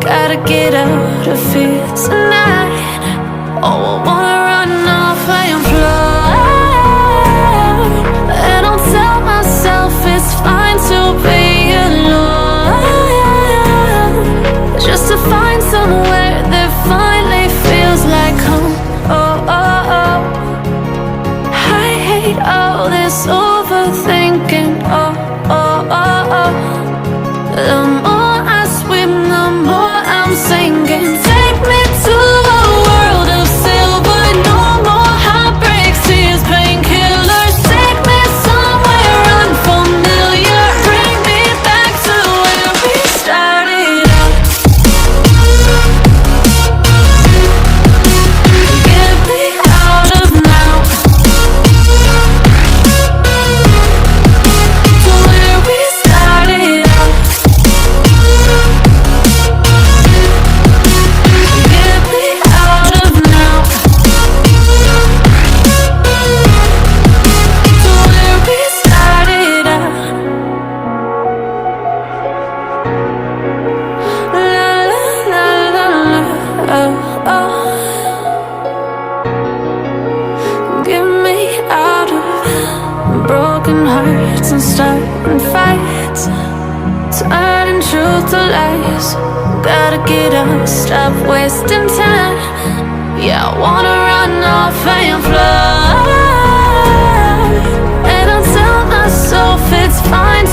Gotta get out of here tonight. Oh, I wanna run off and fly. And I'll tell myself it's fine to be alone, just to find somewhere that finally feels like home. Oh, oh, oh. I hate all this overthinking. Oh, oh, oh, oh. The more I swim, the more I'm sinking. Take me to a world of silver. No more heartbreaks, tears, painkillers. Take me somewhere unfamiliar. Bring me back to where we started out. Get me out of now, to where we started out. Get me out of now, to where we started out. La la la la la, oh, oh. Get me out of broken hearts and starting fights, turning truth to lies. Gotta get up, stop wasting time. Yeah, I wanna run off and fly. And I'll tell myself it's fine